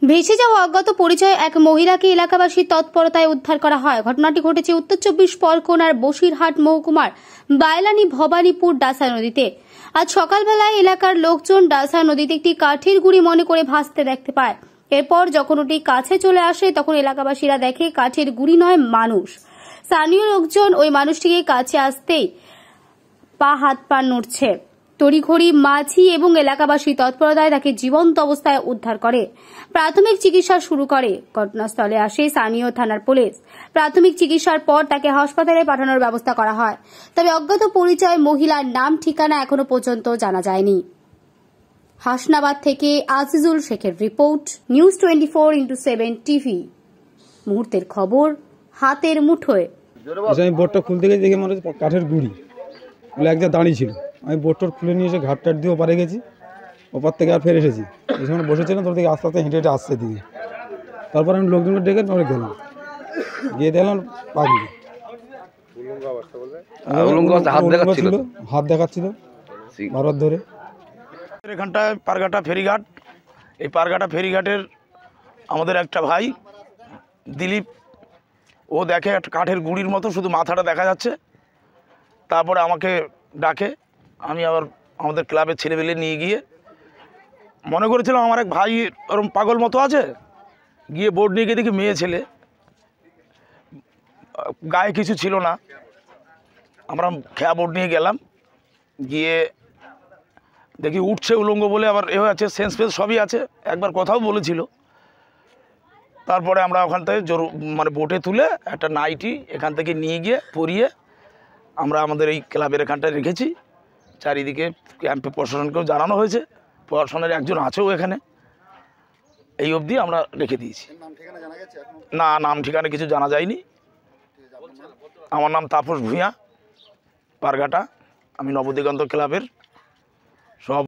ভেসে যাওয়া অজ্ঞাত পরিচয় এক মহিলাকে এলাকাবাসীর তৎপরতায় উদ্ধার করা হয়। ঘটনাটি ঘটেছে উত্তর 24 পরগনার বসিরহাট মহকুমার বাইলানি ভবানীপুর ডাসা নদীতে। আজ সকালবেলায় এলাকার লোকজন ডাসা নদীতে একটি কাঠের গুঁড়ি মনে করে ভাসতে দেখতে পায়। এরপর যখন ওটি কাছে চলে আসে তখন এলাকাবাসীরা দেখে কাঠের গুঁড়ি নয়, মানুষ। স্থানীয় লোকজন ওই মানুষটিকে কাছে আসতেই হাত পা নড়ছে। তড়িঘড়ি মাঝি এবং এলাকাবাসী তৎপরতায় তাকে জীবন্ত অবস্থায় উদ্ধার করে প্রাথমিক চিকিৎসা শুরু করে। ঘটনাস্থলে আসে স্থানীয় থানার পুলিশ। প্রাথমিক চিকিৎসার পর তাকে হাসপাতালে পাঠানোর ব্যবস্থা করা হয়। তবে অজ্ঞাত পরিচয় মহিলার নাম ঠিকানা এখনো পর্যন্ত জানা যায়নি। হাসনাবাদ থেকে আজিজুল শেখের রিপোর্ট, নিউজ 24x7 টিভি। মুহূর্তের খবর হাতের মুঠোয়। আমি বোটটা খুলতে গেছি, দেখে মনে হচ্ছে কাঠের গুঁড়ি এক জায়গায় দাঁড়িয়ে ছিল। আমি বোটটা খুলে নিয়ে এসে ঘাটটার দিয়ে ওপারে গেছি, ওপার থেকে আর ফের এসেছি। এই সময় বসেছিলাম, তোর থেকে আস্তে আস্তে হেঁটে হেঁটে আসছে দিকে। তারপর আমি লোকজনকে ডেকে পরে গেলাম, গিয়ে দেখলাম পাগলি ছিল, হাত দেখাচ্ছিল বারবার ধরে। এখানটায় পারঘাটা ফেরিঘাট, এই পারঘাটা ফেরিঘাটের আমাদের একটা ভাই দিলীপ, ও দেখে একটা কাঠের গুঁড়ির মতো শুধু মাথাটা দেখা যাচ্ছে। তারপরে আমাকে ডাকে, আমি আবার আমাদের ক্লাবের ছেলেবেলে নিয়ে গিয়ে মনে করেছিলাম আমার এক ভাই ওরকম পাগল মতো আছে। গিয়ে বোর্ড নিয়ে গিয়ে দেখি মেয়ে ছেলে, গায়ে কিছু ছিল না। আমরা খেয়া বোর্ড নিয়ে গেলাম, গিয়ে দেখি উঠছে উলঙ্গ বলে আবার এ আছে, সেন্স ফেন্স সবই আছে, একবার কথাও বলেছিল। তারপরে আমরা ওখান থেকে বোটে তুলে একটা নাইটি এখান থেকে নিয়ে গিয়ে পরিয়ে আমরা আমাদের এই ক্লাবের এখানটায় রেখেছি। চারিদিকে ক্যাম্পে প্রশাসনকেও জানানো হয়েছে, প্রশাসনের একজন আছেও এখানে। এই অবধি আমরা রেখে দিয়েছি। না, নাম ঠিকানা কিছু জানা যায়নি। আমার নাম তাপস ভূঁইয়া, পারঘাটা। আমি নবদিগন্ত ক্লাবের সব